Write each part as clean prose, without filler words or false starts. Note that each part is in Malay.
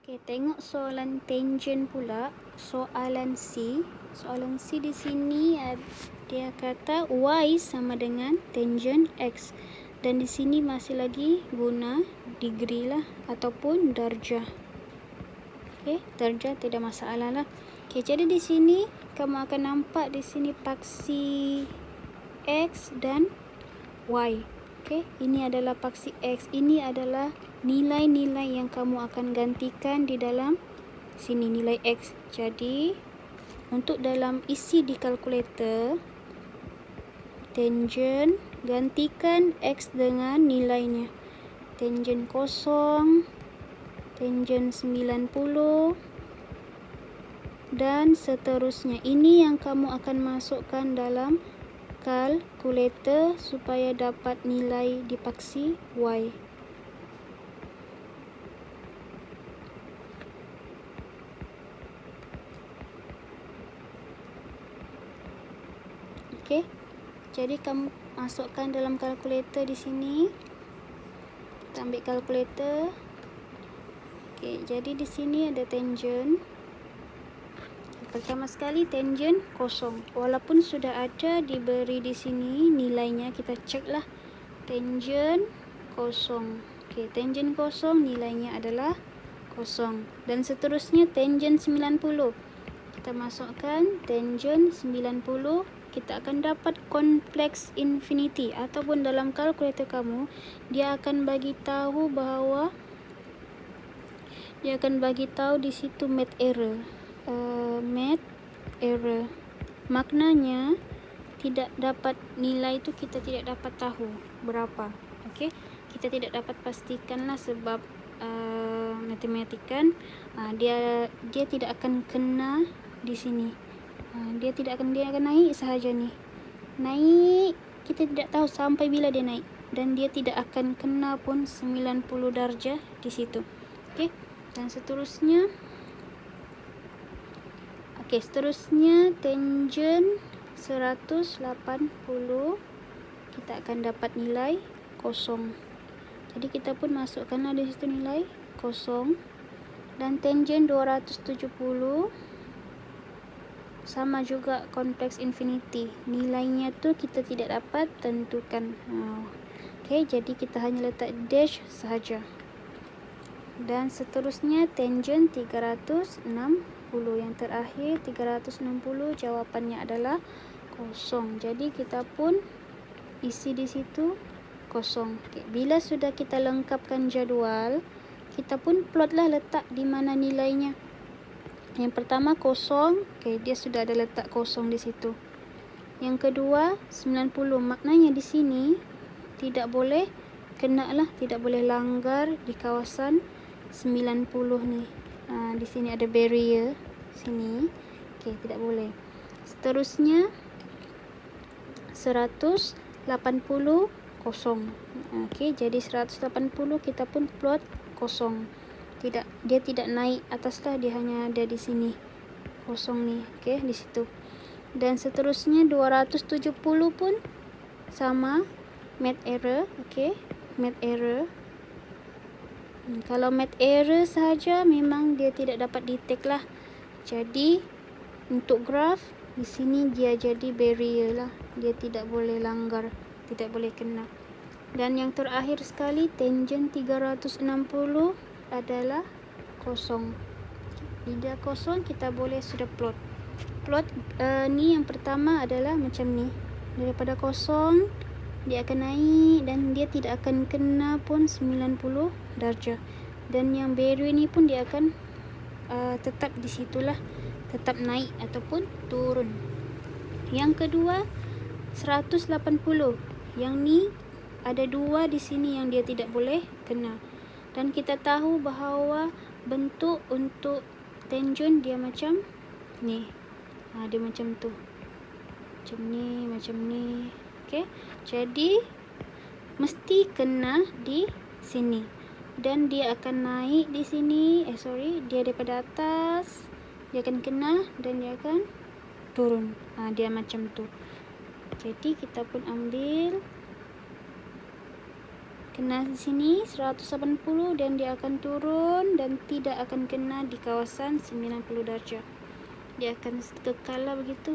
Okey, tengok soalan tangent pula. Soalan C. Soalan C di sini dia kata Y sama dengan tangent X. Dan di sini masih lagi guna degree lah ataupun darjah. Okey, darjah tidak masalah lah. Okey, jadi di sini kamu akan nampak di sini paksi X dan Y. Okey, ini adalah paksi X. Ini adalah nilai-nilai yang kamu akan gantikan di dalam sini, nilai X. Jadi, untuk dalam isi di kalkulator, tangent, gantikan X dengan nilainya. Tangent 0, tangent 90, dan seterusnya. Ini yang kamu akan masukkan dalam kalkulator supaya dapat nilai di paksi Y. Okey. Jadi kamu masukkan dalam kalkulator di sini. Kita ambil kalkulator. Okey, jadi di sini ada tangent. Pertama sekali tangent 0. Walaupun sudah ada diberi di sini nilainya, kita ceklah tangent 0. Okey, tangent 0 nilainya adalah 0. Dan seterusnya tangent 90. Kita masukkan tangent 90. Kita akan dapat kompleks infinity ataupun dalam kalkulator kamu dia akan bagi tahu bahawa di situ math error. Math error. Maknanya tidak dapat nilai itu, kita tidak dapat tahu berapa. Okey, kita tidak dapat pastikanlah sebab matematikan dia tidak akan kena di sini. Dia akan naik sahaja ni. Naik, kita tidak tahu sampai bila dia naik, dan dia tidak akan kena pun 90 darjah di situ. Okey, dan seterusnya tangent 180 kita akan dapat nilai 0. Jadi kita pun masukkanlah di situ nilai 0. Dan tangent 270 sama juga kompleks infinity. Nilainya tu kita tidak dapat tentukan. Okey, jadi kita hanya letak dash sahaja. Dan seterusnya tangent 360. Yang terakhir 360 jawapannya adalah 0. Jadi kita pun isi di situ 0. Okay. Bila sudah kita lengkapkan jadual, kita pun plotlah letak di mana nilainya. Yang pertama 0, okay, dia sudah ada letak 0 di situ. Yang kedua 90, maknanya di sini tidak boleh kena lah, tidak boleh langgar di kawasan 90 ni. Di sini ada barrier sini. Okey, tidak boleh. Seterusnya 180 0. Okey, jadi 180 kita pun plot 0. Dia tidak naik atas lah, dia hanya ada di sini. 0 ni. Okey, di situ. Dan seterusnya 270 pun sama, math error. Okey, math error. Kalau math error sahaja memang dia tidak dapat detect lah. Jadi untuk graf di sini dia jadi barrier lah. Dia tidak boleh langgar, tidak boleh kena. Dan yang terakhir sekali tangent 360 adalah 0. Bila 0 kita boleh sudah plot. Ni yang pertama adalah macam ni. Daripada 0 dia akan naik dan dia tidak akan kena pun 90 darjah. Dan yang barrier ni pun dia akan tetap di situlah, tetap naik ataupun turun. Yang kedua 180. Yang ni ada dua di sini yang dia tidak boleh kena. Dan kita tahu bahawa bentuk untuk tangent dia macam ni. Dia macam tu. Macam ni. Okey. Jadi mesti kena di sini. Dan dia akan naik di sini. Dia daripada atas, dia akan kena dan dia akan turun. Dia macam tu. Jadi kita pun ambil kena di sini 180 dan dia akan turun dan tidak akan kena di kawasan 90 darjah. Dia akan kekal lah begitu.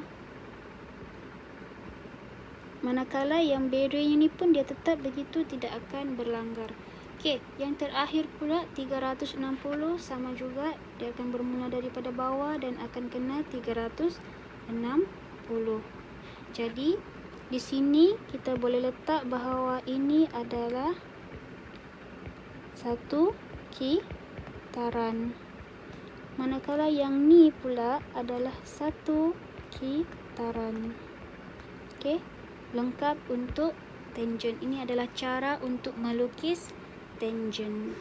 Manakala yang barrier ini pun dia tetap begitu, tidak akan berlanggar. Okey, yang terakhir pula 360 sama juga, dia akan bermula daripada bawah dan akan kena 360. Jadi di sini kita boleh letak bahawa ini adalah satu kitaran. Manakala yang ni pula adalah satu kitaran. Okey, lengkap untuk tangent. Ini adalah cara untuk melukis tangent.